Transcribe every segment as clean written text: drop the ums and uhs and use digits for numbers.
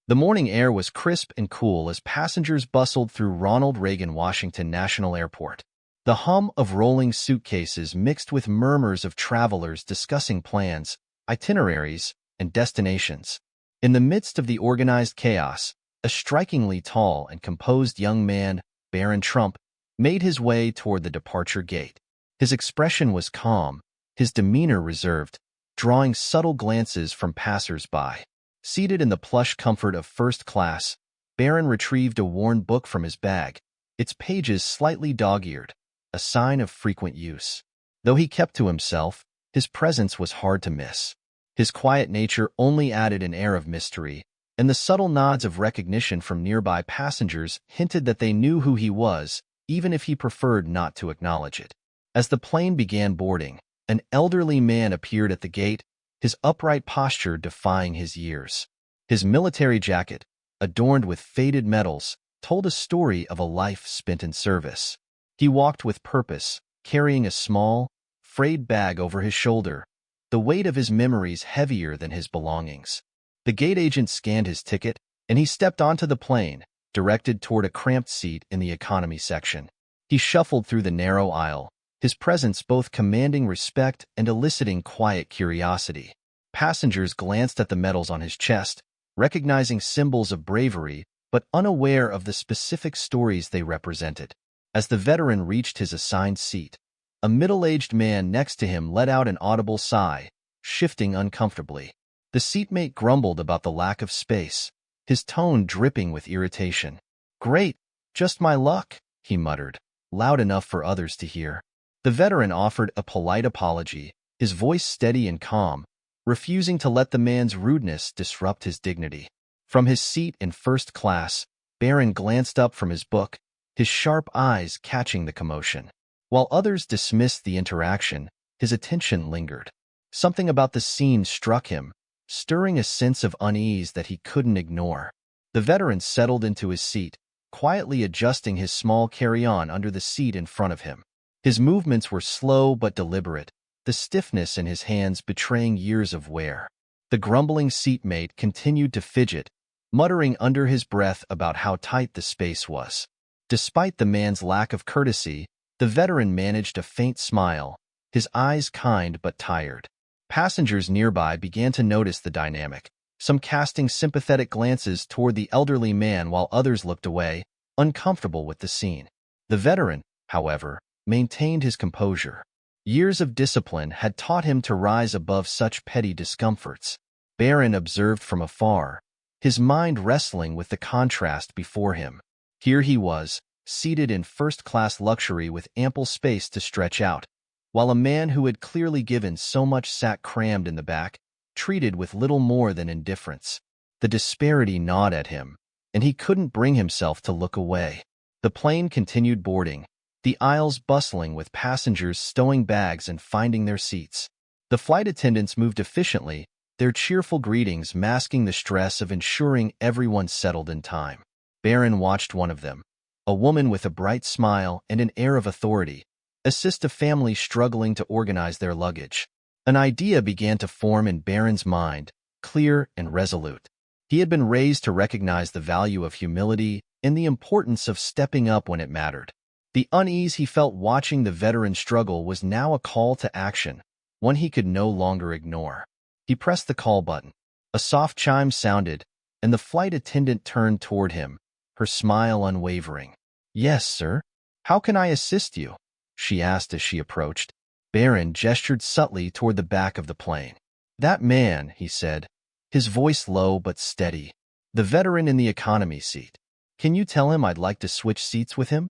The morning air was crisp and cool as passengers bustled through Ronald Reagan Washington National Airport. The hum of rolling suitcases mixed with murmurs of travelers discussing plans, itineraries, and destinations. In the midst of the organized chaos, a strikingly tall and composed young man, Barron Trump, made his way toward the departure gate. His expression was calm, his demeanor reserved, drawing subtle glances from passers-by. Seated in the plush comfort of first class, Barron retrieved a worn book from his bag, its pages slightly dog-eared, a sign of frequent use. Though he kept to himself, his presence was hard to miss. His quiet nature only added an air of mystery, and the subtle nods of recognition from nearby passengers hinted that they knew who he was, even if he preferred not to acknowledge it. As the plane began boarding, an elderly man appeared at the gate, his upright posture defying his years. His military jacket, adorned with faded medals, told a story of a life spent in service. He walked with purpose, carrying a small, frayed bag over his shoulder, the weight of his memories heavier than his belongings. The gate agent scanned his ticket, and he stepped onto the plane, directed toward a cramped seat in the economy section. He shuffled through the narrow aisle, his presence both commanding respect and eliciting quiet curiosity. Passengers glanced at the medals on his chest, recognizing symbols of bravery, but unaware of the specific stories they represented. As the veteran reached his assigned seat, a middle-aged man next to him let out an audible sigh, shifting uncomfortably. The seatmate grumbled about the lack of space, his tone dripping with irritation. "Great, just my luck," he muttered, loud enough for others to hear. The veteran offered a polite apology, his voice steady and calm, refusing to let the man's rudeness disrupt his dignity. From his seat in first class, Barron glanced up from his book, his sharp eyes catching the commotion. While others dismissed the interaction, his attention lingered. Something about the scene struck him, stirring a sense of unease that he couldn't ignore. The veteran settled into his seat, quietly adjusting his small carry-on under the seat in front of him. His movements were slow but deliberate, the stiffness in his hands betraying years of wear. The grumbling seatmate continued to fidget, muttering under his breath about how tight the space was. Despite the man's lack of courtesy, the veteran managed a faint smile, his eyes kind but tired. Passengers nearby began to notice the dynamic, some casting sympathetic glances toward the elderly man while others looked away, uncomfortable with the scene. The veteran, however, maintained his composure. Years of discipline had taught him to rise above such petty discomforts. Barron observed from afar, his mind wrestling with the contrast before him. Here he was, seated in first-class luxury with ample space to stretch out, while a man who had clearly given so much sat crammed in the back, treated with little more than indifference. The disparity gnawed at him, and he couldn't bring himself to look away. The plane continued boarding, the aisles bustling with passengers stowing bags and finding their seats. The flight attendants moved efficiently, their cheerful greetings masking the stress of ensuring everyone settled in time. Barron watched one of them, a woman with a bright smile and an air of authority, assist a family struggling to organize their luggage. An idea began to form in Barron's mind, clear and resolute. He had been raised to recognize the value of humility and the importance of stepping up when it mattered. The unease he felt watching the veteran struggle was now a call to action, one he could no longer ignore. He pressed the call button. A soft chime sounded, and the flight attendant turned toward him, her smile unwavering. "Yes, sir. How can I assist you?" she asked as she approached. Barron gestured subtly toward the back of the plane. "That man," he said, his voice low but steady. "The veteran in the economy seat. Can you tell him I'd like to switch seats with him?"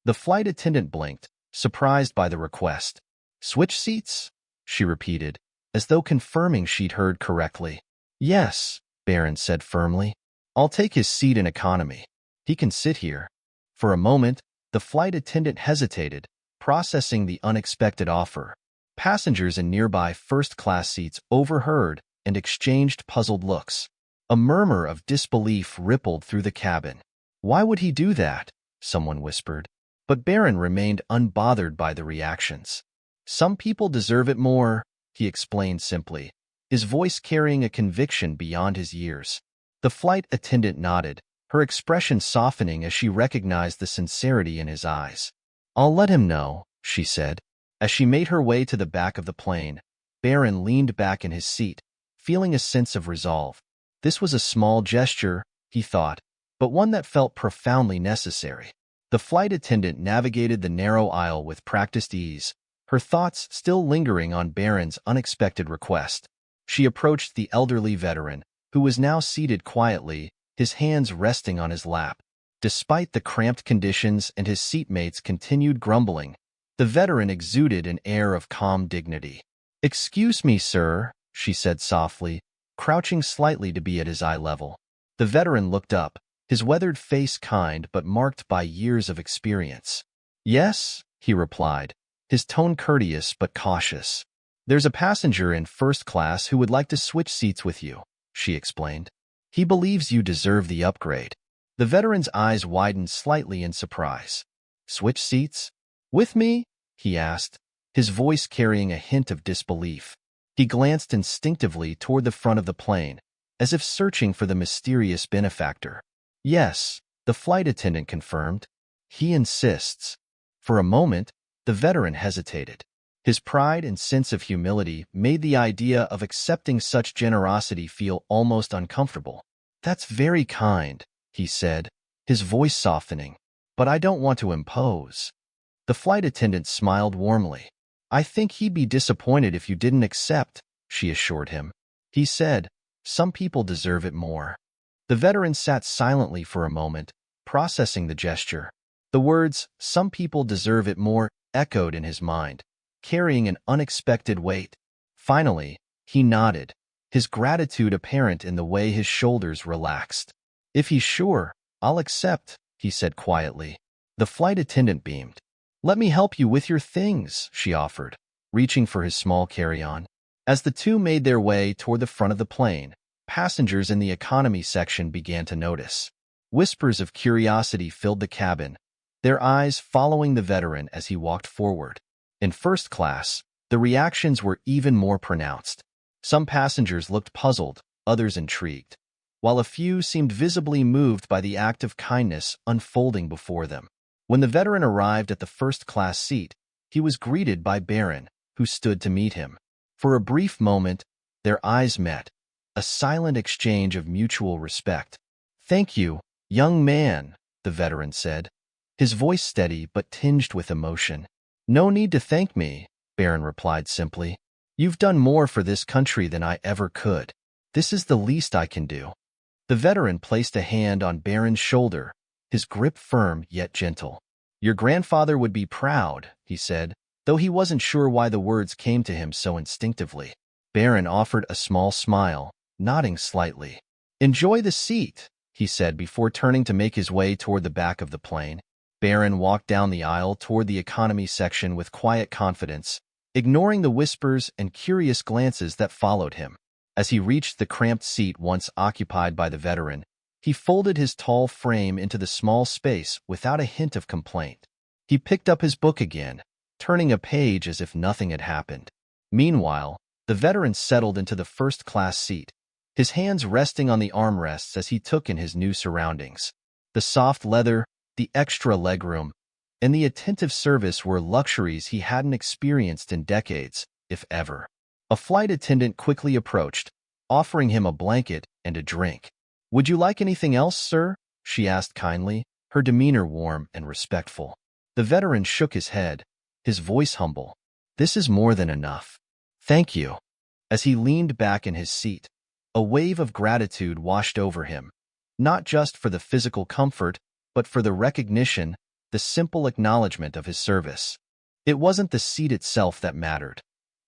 The flight attendant blinked, surprised by the request. "Switch seats?" she repeated, as though confirming she'd heard correctly. "Yes," Barron said firmly. "I'll take his seat in economy. He can sit here." For a moment, the flight attendant hesitated, processing the unexpected offer. Passengers in nearby first-class seats overheard and exchanged puzzled looks. A murmur of disbelief rippled through the cabin. "Why would he do that?" someone whispered. But Barron remained unbothered by the reactions. "Some people deserve it more," he explained simply, his voice carrying a conviction beyond his years. The flight attendant nodded, her expression softening as she recognized the sincerity in his eyes. "I'll let him know," she said. As she made her way to the back of the plane, Barron leaned back in his seat, feeling a sense of resolve. This was a small gesture, he thought, but one that felt profoundly necessary. The flight attendant navigated the narrow aisle with practiced ease, her thoughts still lingering on Barron's unexpected request. She approached the elderly veteran, who was now seated quietly, his hands resting on his lap. Despite the cramped conditions and his seatmates' continued grumbling, the veteran exuded an air of calm dignity. "Excuse me, sir," she said softly, crouching slightly to be at his eye level. The veteran looked up, his weathered face kind but marked by years of experience. "Yes," he replied, his tone courteous but cautious. "There's a passenger in first class who would like to switch seats with you," she explained. "He believes you deserve the upgrade." The veteran's eyes widened slightly in surprise. "Switch seats? With me?" he asked, his voice carrying a hint of disbelief. He glanced instinctively toward the front of the plane, as if searching for the mysterious benefactor. "Yes," the flight attendant confirmed. "He insists." For a moment, the veteran hesitated. His pride and sense of humility made the idea of accepting such generosity feel almost uncomfortable. "That's very kind," he said, his voice softening, "but I don't want to impose." The flight attendant smiled warmly. "I think he'd be disappointed if you didn't accept," she assured him. He said, "Some people deserve it more." The veteran sat silently for a moment, processing the gesture. The words, "some people deserve it more," echoed in his mind, carrying an unexpected weight. Finally, he nodded, his gratitude apparent in the way his shoulders relaxed. "If he's sure, I'll accept," he said quietly. The flight attendant beamed. "Let me help you with your things," she offered, reaching for his small carry-on. As the two made their way toward the front of the plane, passengers in the economy section began to notice. Whispers of curiosity filled the cabin, their eyes following the veteran as he walked forward. In first class, the reactions were even more pronounced. Some passengers looked puzzled, others intrigued, while a few seemed visibly moved by the act of kindness unfolding before them. When the veteran arrived at the first-class seat, he was greeted by Barron, who stood to meet him. For a brief moment, their eyes met, a silent exchange of mutual respect. "Thank you, young man," the veteran said, his voice steady but tinged with emotion. "No need to thank me," Barron replied simply. "You've done more for this country than I ever could. This is the least I can do." The veteran placed a hand on Barron's shoulder, his grip firm yet gentle. "Your grandfather would be proud," he said, though he wasn't sure why the words came to him so instinctively. Barron offered a small smile, nodding slightly. "Enjoy the seat," he said before turning to make his way toward the back of the plane. Barron walked down the aisle toward the economy section with quiet confidence, ignoring the whispers and curious glances that followed him. As he reached the cramped seat once occupied by the veteran, he folded his tall frame into the small space without a hint of complaint. He picked up his book again, turning a page as if nothing had happened. Meanwhile, the veteran settled into the first-class seat, his hands resting on the armrests as he took in his new surroundings. The soft leather, the extra legroom, and the attentive service were luxuries he hadn't experienced in decades, if ever. A flight attendant quickly approached, offering him a blanket and a drink. "Would you like anything else, sir?" she asked kindly, her demeanor warm and respectful. The veteran shook his head, his voice humble. "This is more than enough. Thank you." As he leaned back in his seat, a wave of gratitude washed over him, not just for the physical comfort, but for the recognition, the simple acknowledgement of his service. It wasn't the seat itself that mattered.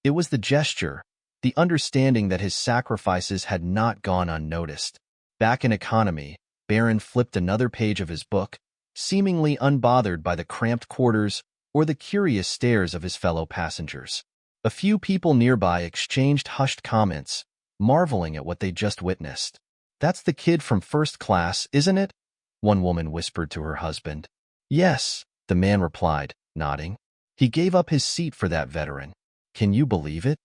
It was the gesture, the understanding that his sacrifices had not gone unnoticed. Back in economy, Barron flipped another page of his book, seemingly unbothered by the cramped quarters or the curious stares of his fellow passengers. A few people nearby exchanged hushed comments, marveling at what they just witnessed. "That's the kid from first class, isn't it?" one woman whispered to her husband. "Yes," the man replied, nodding. "He gave up his seat for that veteran. Can you believe it?"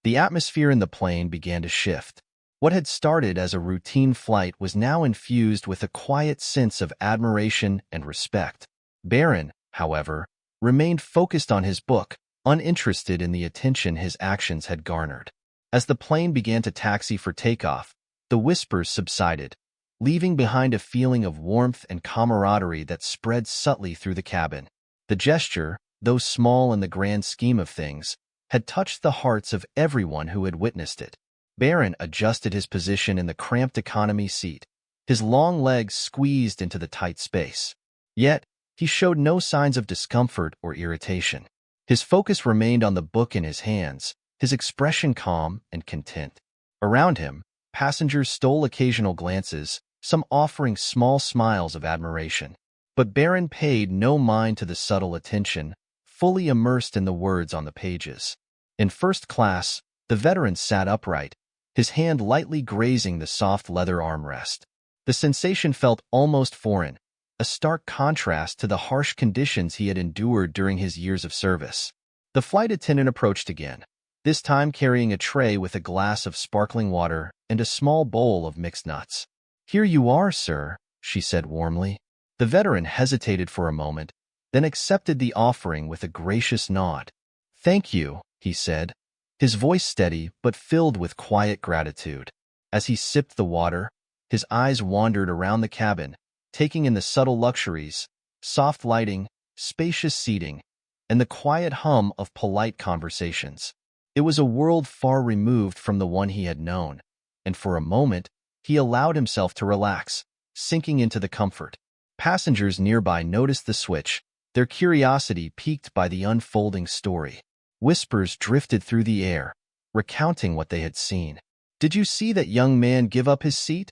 The atmosphere in the plane began to shift. What had started as a routine flight was now infused with a quiet sense of admiration and respect. Barron, however, remained focused on his book, uninterested in the attention his actions had garnered. As the plane began to taxi for takeoff, the whispers subsided, leaving behind a feeling of warmth and camaraderie that spread subtly through the cabin. The gesture, though small in the grand scheme of things, had touched the hearts of everyone who had witnessed it. Barron adjusted his position in the cramped economy seat, his long legs squeezed into the tight space. Yet, he showed no signs of discomfort or irritation. His focus remained on the book in his hands, his expression calm and content. Around him, passengers stole occasional glances, some offering small smiles of admiration. But Barron paid no mind to the subtle attention, fully immersed in the words on the pages. In first class, the veteran sat upright, his hand lightly grazing the soft leather armrest. The sensation felt almost foreign, a stark contrast to the harsh conditions he had endured during his years of service. The flight attendant approached again, this time carrying a tray with a glass of sparkling water and a small bowl of mixed nuts. "Here you are, sir," she said warmly. The veteran hesitated for a moment, then accepted the offering with a gracious nod. "Thank you," he said, his voice steady but filled with quiet gratitude. As he sipped the water, his eyes wandered around the cabin, taking in the subtle luxuries, soft lighting, spacious seating, and the quiet hum of polite conversations. It was a world far removed from the one he had known, and for a moment, he allowed himself to relax, sinking into the comfort. Passengers nearby noticed the switch, their curiosity piqued by the unfolding story. Whispers drifted through the air, recounting what they had seen. "Did you see that young man give up his seat?"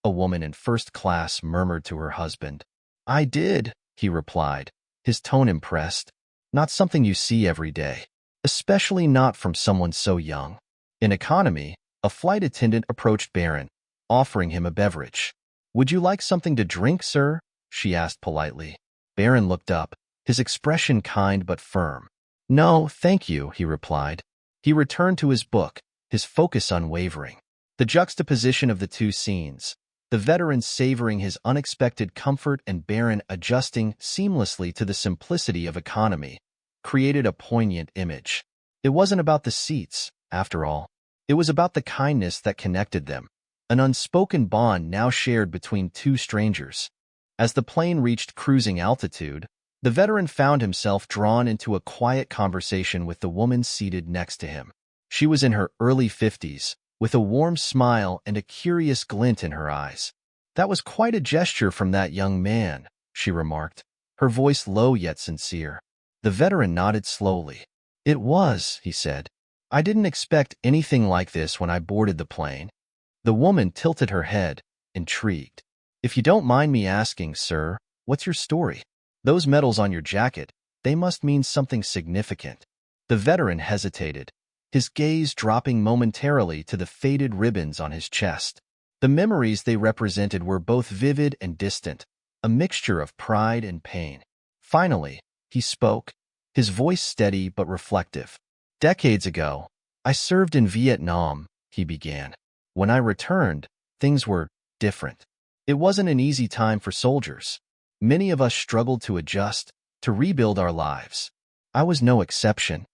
a woman in first class murmured to her husband. "I did," he replied, his tone impressed. "Not something you see every day, especially not from someone so young." In economy, a flight attendant approached Barron, offering him a beverage. "Would you like something to drink, sir?" she asked politely. Barron looked up, his expression kind but firm. "No, thank you," he replied. He returned to his book, his focus unwavering. The juxtaposition of the two scenes, the veteran savoring his unexpected comfort and Barron adjusting seamlessly to the simplicity of economy, created a poignant image. It wasn't about the seats, after all. It was about the kindness that connected them, an unspoken bond now shared between two strangers. As the plane reached cruising altitude, the veteran found himself drawn into a quiet conversation with the woman seated next to him. She was in her early 50s, with a warm smile and a curious glint in her eyes. "That was quite a gesture from that young man," she remarked, her voice low yet sincere. The veteran nodded slowly. "It was," he said. "I didn't expect anything like this when I boarded the plane." The woman tilted her head, intrigued. "If you don't mind me asking, sir, what's your story? Those medals on your jacket, they must mean something significant." The veteran hesitated, his gaze dropping momentarily to the faded ribbons on his chest. The memories they represented were both vivid and distant, a mixture of pride and pain. Finally, he spoke, his voice steady but reflective. "Decades ago, I served in Vietnam," he began. "When I returned, things were different. It wasn't an easy time for soldiers. Many of us struggled to adjust, to rebuild our lives. I was no exception."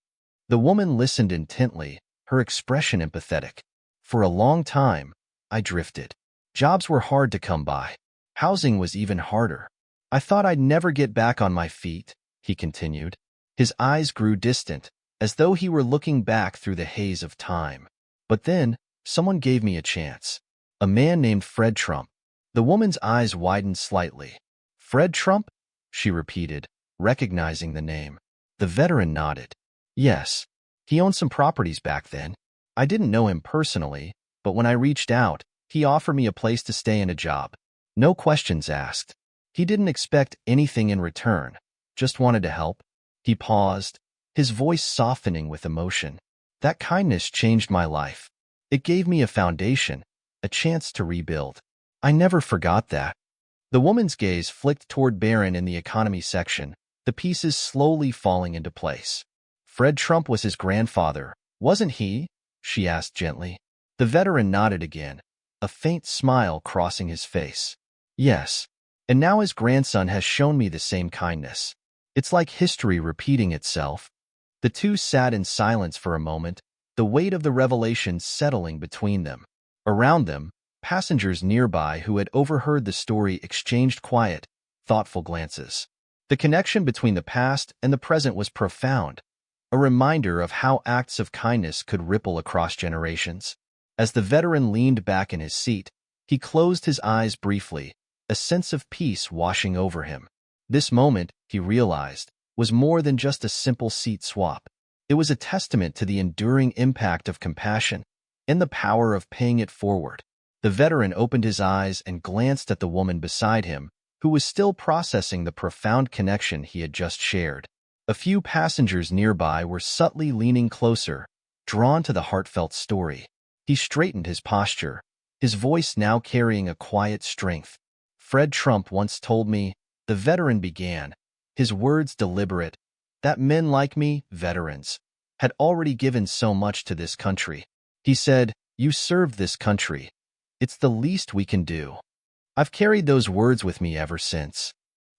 The woman listened intently, her expression empathetic. "For a long time, I drifted. Jobs were hard to come by. Housing was even harder. I thought I'd never get back on my feet," he continued. His eyes grew distant, as though he were looking back through the haze of time. "But then, someone gave me a chance. A man named Fred Trump." The woman's eyes widened slightly. "Fred Trump?" she repeated, recognizing the name. The veteran nodded. "Yes, he owned some properties back then. I didn't know him personally, but when I reached out, he offered me a place to stay and a job. No questions asked. He didn't expect anything in return, just wanted to help." He paused, his voice softening with emotion. "That kindness changed my life. It gave me a foundation, a chance to rebuild. I never forgot that." The woman's gaze flicked toward Barron in the economy section, the pieces slowly falling into place. "Fred Trump was his grandfather, wasn't he?" she asked gently. The veteran nodded again, a faint smile crossing his face. Yes, and now his grandson has shown me the same kindness. It's like history repeating itself. The two sat in silence for a moment, the weight of the revelation settling between them. Around them, passengers nearby who had overheard the story exchanged quiet, thoughtful glances. The connection between the past and the present was profound, a reminder of how acts of kindness could ripple across generations. As the veteran leaned back in his seat, he closed his eyes briefly, a sense of peace washing over him. This moment, he realized, was more than just a simple seat swap. It was a testament to the enduring impact of compassion and the power of paying it forward. The veteran opened his eyes and glanced at the woman beside him, who was still processing the profound connection he had just shared. A few passengers nearby were subtly leaning closer, drawn to the heartfelt story. He straightened his posture, his voice now carrying a quiet strength. "Fred Trump once told me," the veteran began, his words deliberate, "that men like me, veterans, had already given so much to this country. He said, 'You served this country. It's the least we can do.' I've carried those words with me ever since."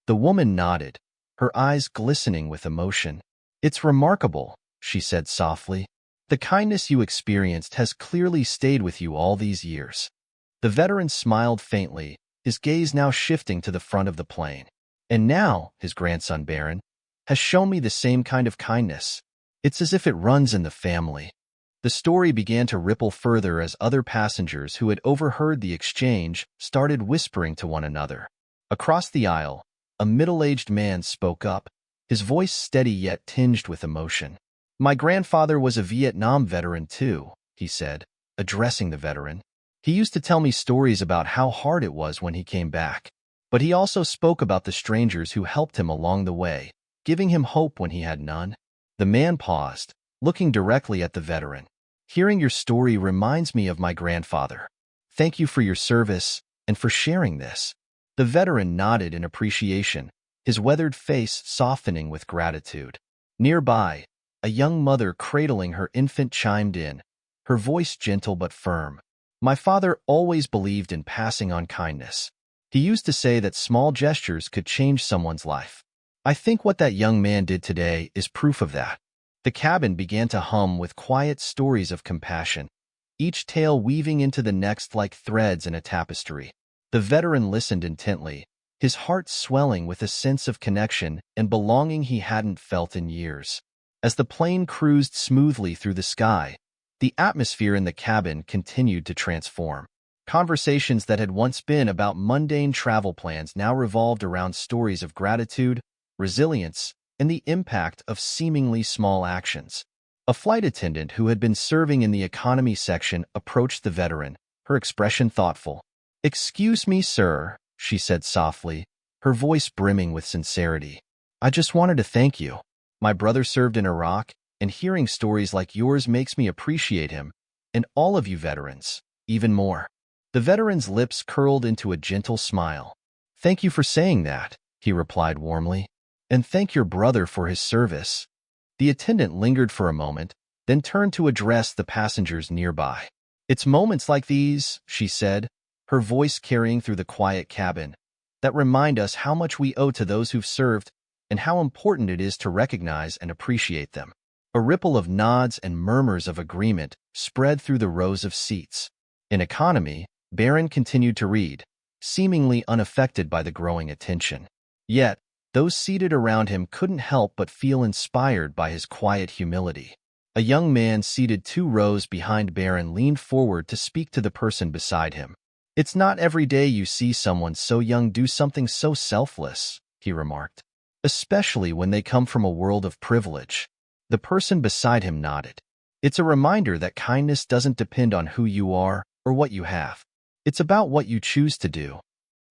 The woman nodded, her eyes glistening with emotion. "It's remarkable," she said softly. "The kindness you experienced has clearly stayed with you all these years." The veteran smiled faintly, his gaze now shifting to the front of the plane. "And now," his grandson Barron, "has shown me the same kind of kindness. It's as if it runs in the family." The story began to ripple further as other passengers who had overheard the exchange started whispering to one another. Across the aisle, a middle-aged man spoke up, his voice steady yet tinged with emotion. "My grandfather was a Vietnam veteran too," he said, addressing the veteran. "He used to tell me stories about how hard it was when he came back. But he also spoke about the strangers who helped him along the way, giving him hope when he had none." The man paused, looking directly at the veteran. "Hearing your story reminds me of my grandfather. Thank you for your service and for sharing this." The veteran nodded in appreciation, his weathered face softening with gratitude. Nearby, a young mother cradling her infant chimed in, her voice gentle but firm. "My father always believed in passing on kindness. He used to say that small gestures could change someone's life. I think what that young man did today is proof of that." The cabin began to hum with quiet stories of compassion, each tale weaving into the next like threads in a tapestry. The veteran listened intently, his heart swelling with a sense of connection and belonging he hadn't felt in years. As the plane cruised smoothly through the sky, the atmosphere in the cabin continued to transform. Conversations that had once been about mundane travel plans now revolved around stories of gratitude, resilience, and the impact of seemingly small actions. A flight attendant who had been serving in the economy section approached the veteran, her expression thoughtful. "Excuse me, sir," she said softly, her voice brimming with sincerity. "I just wanted to thank you. My brother served in Iraq, and hearing stories like yours makes me appreciate him, and all of you veterans, even more." The veteran's lips curled into a gentle smile. "Thank you for saying that," he replied warmly. "And thank your brother for his service." The attendant lingered for a moment, then turned to address the passengers nearby. "It's moments like these," she said, her voice carrying through the quiet cabin, "that remind us how much we owe to those who've served and how important it is to recognize and appreciate them." A ripple of nods and murmurs of agreement spread through the rows of seats. In economy, Barron continued to read, seemingly unaffected by the growing attention. Yet, those seated around him couldn't help but feel inspired by his quiet humility. A young man seated 2 rows behind Barron leaned forward to speak to the person beside him. "It's not every day you see someone so young do something so selfless," he remarked, "especially when they come from a world of privilege." The person beside him nodded. "It's a reminder that kindness doesn't depend on who you are or what you have. It's about what you choose to do."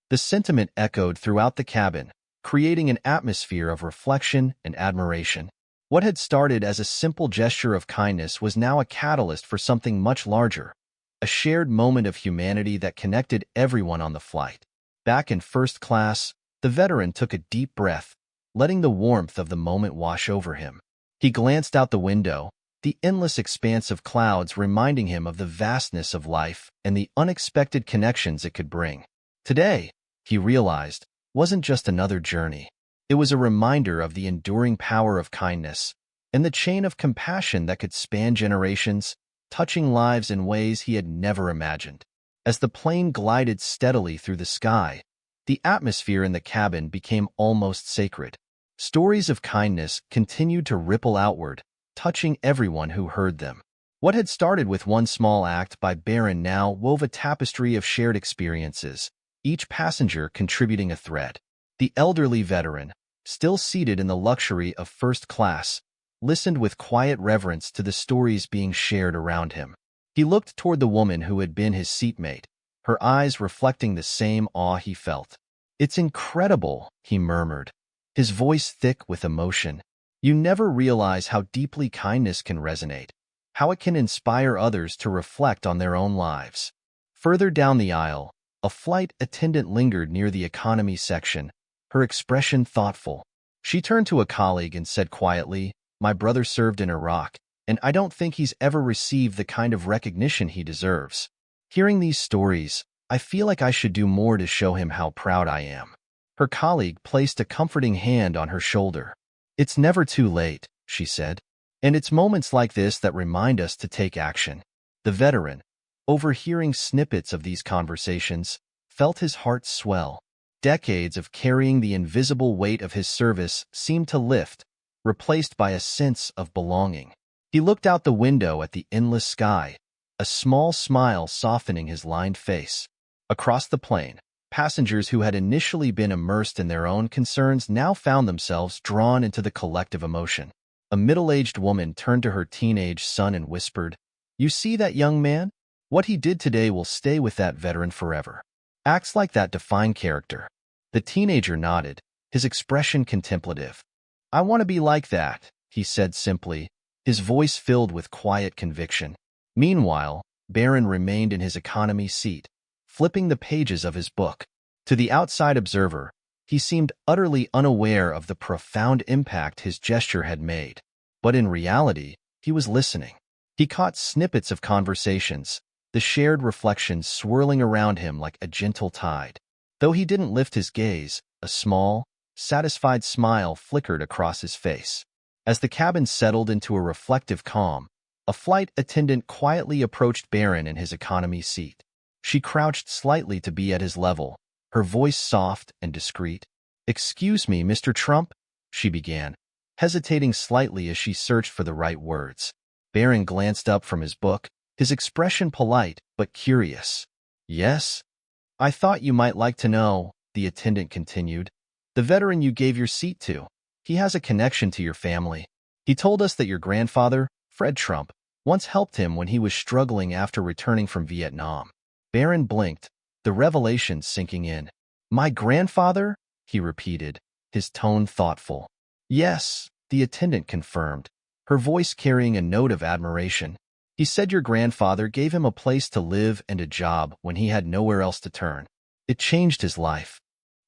The sentiment echoed throughout the cabin, creating an atmosphere of reflection and admiration. What had started as a simple gesture of kindness was now a catalyst for something much larger, a shared moment of humanity that connected everyone on the flight. Back in first class, the veteran took a deep breath, letting the warmth of the moment wash over him. He glanced out the window, the endless expanse of clouds reminding him of the vastness of life and the unexpected connections it could bring. Today, he realized, wasn't just another journey. It was a reminder of the enduring power of kindness and the chain of compassion that could span generations, touching lives in ways he had never imagined. As the plane glided steadily through the sky, the atmosphere in the cabin became almost sacred. Stories of kindness continued to ripple outward, touching everyone who heard them. What had started with one small act by Barron now wove a tapestry of shared experiences, each passenger contributing a thread. The elderly veteran, still seated in the luxury of first class, listened with quiet reverence to the stories being shared around him. He looked toward the woman who had been his seatmate, her eyes reflecting the same awe he felt. "It's incredible," he murmured, his voice thick with emotion. "You never realize how deeply kindness can resonate, how it can inspire others to reflect on their own lives." Further down the aisle, a flight attendant lingered near the economy section, her expression thoughtful. She turned to a colleague and said quietly, "My brother served in Iraq, and I don't think he's ever received the kind of recognition he deserves. Hearing these stories, I feel like I should do more to show him how proud I am." Her colleague placed a comforting hand on her shoulder. "It's never too late," she said, "and it's moments like this that remind us to take action." The veteran, overhearing snippets of these conversations, felt his heart swell. Decades of carrying the invisible weight of his service seemed to lift, replaced by a sense of belonging. He looked out the window at the endless sky, a small smile softening his lined face. Across the plane, passengers who had initially been immersed in their own concerns now found themselves drawn into the collective emotion. A middle-aged woman turned to her teenage son and whispered, "You see that young man? What he did today will stay with that veteran forever. Acts like that define character." The teenager nodded, his expression contemplative. "I want to be like that," he said simply, his voice filled with quiet conviction. Meanwhile, Barron remained in his economy seat, flipping the pages of his book. To the outside observer, he seemed utterly unaware of the profound impact his gesture had made. But in reality, he was listening. He caught snippets of conversations, the shared reflections swirling around him like a gentle tide. Though he didn't lift his gaze, a small, satisfied smile flickered across his face. As the cabin settled into a reflective calm, a flight attendant quietly approached Barron in his economy seat. She crouched slightly to be at his level, her voice soft and discreet. "Excuse me, Mr. Trump," she began, hesitating slightly as she searched for the right words. Barron glanced up from his book, his expression polite but curious. "Yes? I thought you might like to know," the attendant continued. "The veteran you gave your seat to. He has a connection to your family. He told us that your grandfather, Fred Trump, once helped him when he was struggling after returning from Vietnam." Barron blinked, the revelation sinking in. "My grandfather?" he repeated, his tone thoughtful. "Yes," the attendant confirmed, her voice carrying a note of admiration. "He said your grandfather gave him a place to live and a job when he had nowhere else to turn. It changed his life."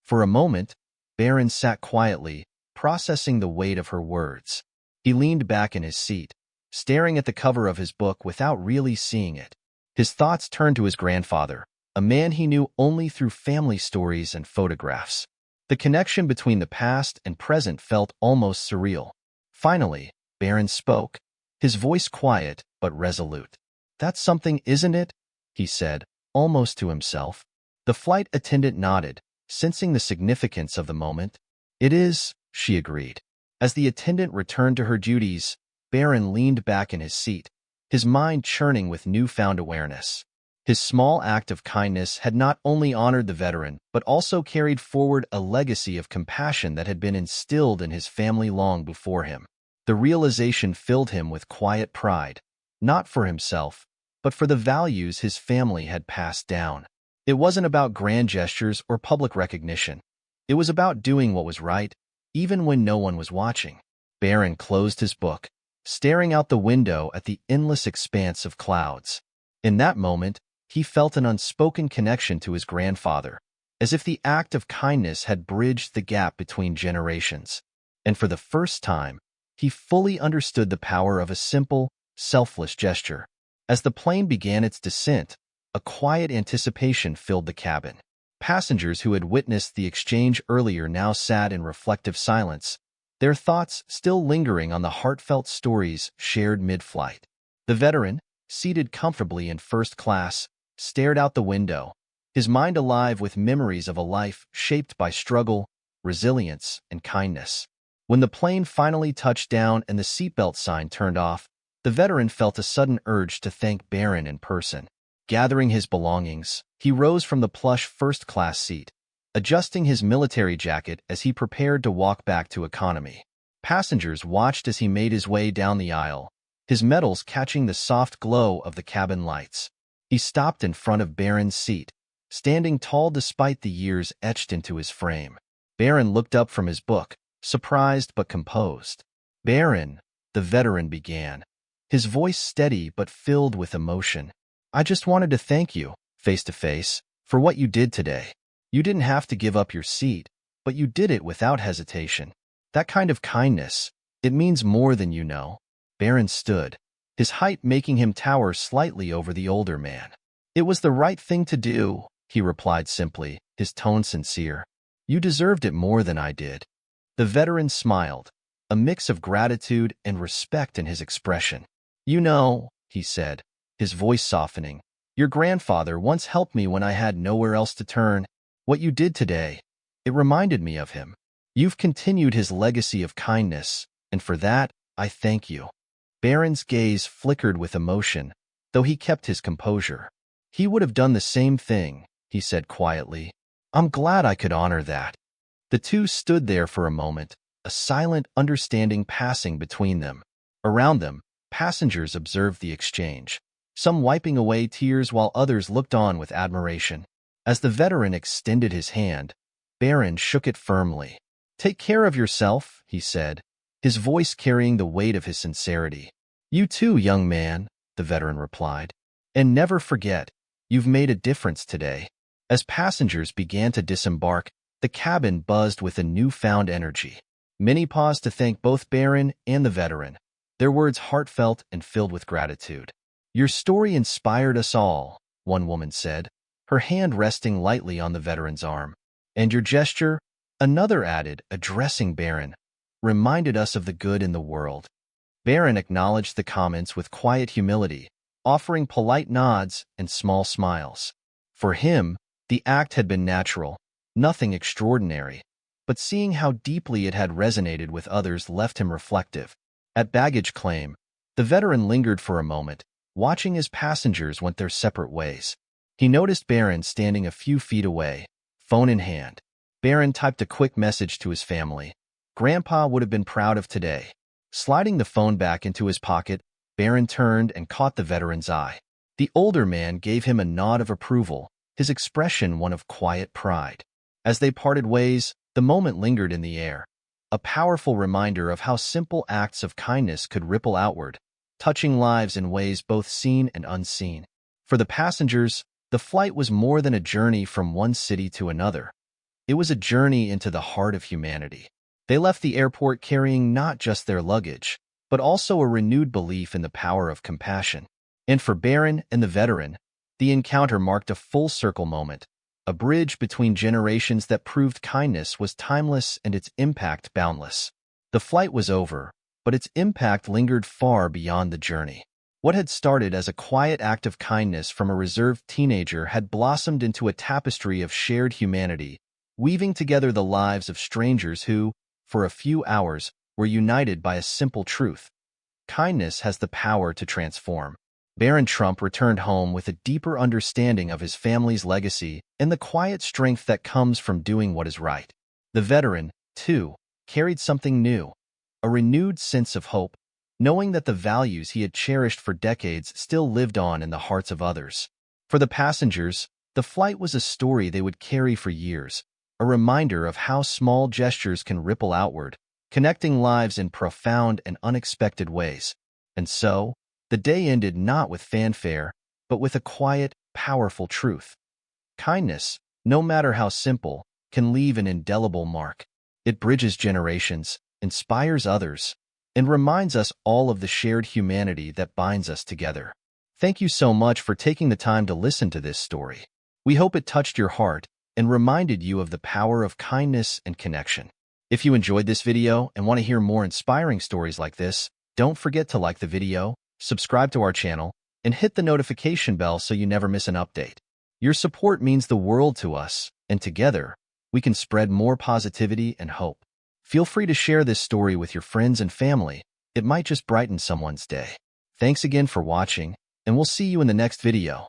For a moment, Barron sat quietly, processing the weight of her words. He leaned back in his seat, staring at the cover of his book without really seeing it. His thoughts turned to his grandfather, a man he knew only through family stories and photographs. The connection between the past and present felt almost surreal. Finally, Barron spoke, his voice quiet but resolute. "That's something, isn't it?" he said, almost to himself. The flight attendant nodded, sensing the significance of the moment. "It is," she agreed. As the attendant returned to her duties, Barron leaned back in his seat, his mind churning with newfound awareness. His small act of kindness had not only honored the veteran, but also carried forward a legacy of compassion that had been instilled in his family long before him. The realization filled him with quiet pride, not for himself, but for the values his family had passed down. It wasn't about grand gestures or public recognition. It was about doing what was right, even when no one was watching. Barron closed his book, staring out the window at the endless expanse of clouds. In that moment, he felt an unspoken connection to his grandfather, as if the act of kindness had bridged the gap between generations. And for the first time, he fully understood the power of a simple, selfless gesture. As the plane began its descent, a quiet anticipation filled the cabin. Passengers who had witnessed the exchange earlier now sat in reflective silence, their thoughts still lingering on the heartfelt stories shared mid-flight. The veteran, seated comfortably in first class, stared out the window, his mind alive with memories of a life shaped by struggle, resilience, and kindness. When the plane finally touched down and the seatbelt sign turned off, the veteran felt a sudden urge to thank Barron in person. Gathering his belongings, he rose from the plush first-class seat, adjusting his military jacket as he prepared to walk back to economy. Passengers watched as he made his way down the aisle, his medals catching the soft glow of the cabin lights. He stopped in front of Barron's seat, standing tall despite the years etched into his frame. Barron looked up from his book, surprised but composed. "Barron," the veteran began, his voice steady but filled with emotion. "I just wanted to thank you, face to face, for what you did today. You didn't have to give up your seat, but you did it without hesitation. That kind of kindness, it means more than you know." Barron stood, his height making him tower slightly over the older man. "It was the right thing to do," he replied simply, his tone sincere. "You deserved it more than I did." The veteran smiled, a mix of gratitude and respect in his expression. "You know," he said, his voice softening, "your grandfather once helped me when I had nowhere else to turn. What you did today, it reminded me of him. You've continued his legacy of kindness, and for that, I thank you." Barron's gaze flickered with emotion, though he kept his composure. "He would have done the same thing," he said quietly. "I'm glad I could honor that." The two stood there for a moment, a silent understanding passing between them. Around them, passengers observed the exchange, some wiping away tears while others looked on with admiration. As the veteran extended his hand, Barron shook it firmly. "Take care of yourself," he said, his voice carrying the weight of his sincerity. "You too, young man," the veteran replied. "And never forget, you've made a difference today." As passengers began to disembark, the cabin buzzed with a newfound energy. Many paused to thank both Barron and the veteran, their words heartfelt and filled with gratitude. "Your story inspired us all," one woman said, her hand resting lightly on the veteran's arm. "And your gesture," another added, addressing Barron, "reminded us of the good in the world." Barron acknowledged the comments with quiet humility, offering polite nods and small smiles. For him, the act had been natural, nothing extraordinary, but seeing how deeply it had resonated with others left him reflective. At baggage claim, the veteran lingered for a moment, watching as passengers went their separate ways. He noticed Barron standing a few feet away, phone in hand. Barron typed a quick message to his family. Grandpa would have been proud of today. Sliding the phone back into his pocket, Barron turned and caught the veteran's eye. The older man gave him a nod of approval, his expression one of quiet pride. As they parted ways, the moment lingered in the air, a powerful reminder of how simple acts of kindness could ripple outward, touching lives in ways both seen and unseen. For the passengers, the flight was more than a journey from one city to another. It was a journey into the heart of humanity. They left the airport carrying not just their luggage, but also a renewed belief in the power of compassion. And for Barron and the veteran, the encounter marked a full-circle moment, a bridge between generations that proved kindness was timeless and its impact boundless. The flight was over, but its impact lingered far beyond the journey. What had started as a quiet act of kindness from a reserved teenager had blossomed into a tapestry of shared humanity, weaving together the lives of strangers who, for a few hours, were united by a simple truth. Kindness has the power to transform. Barron Trump returned home with a deeper understanding of his family's legacy and the quiet strength that comes from doing what is right. The veteran, too, carried something new, a renewed sense of hope, knowing that the values he had cherished for decades still lived on in the hearts of others. For the passengers, the flight was a story they would carry for years, a reminder of how small gestures can ripple outward, connecting lives in profound and unexpected ways. And so, the day ended not with fanfare, but with a quiet, powerful truth. Kindness, no matter how simple, can leave an indelible mark. It bridges generations, inspires others, and reminds us all of the shared humanity that binds us together. Thank you so much for taking the time to listen to this story. We hope it touched your heart and reminded you of the power of kindness and connection. If you enjoyed this video and want to hear more inspiring stories like this, don't forget to like the video, subscribe to our channel, and hit the notification bell so you never miss an update. Your support means the world to us, and together, we can spread more positivity and hope. Feel free to share this story with your friends and family. It might just brighten someone's day. Thanks again for watching, and we'll see you in the next video.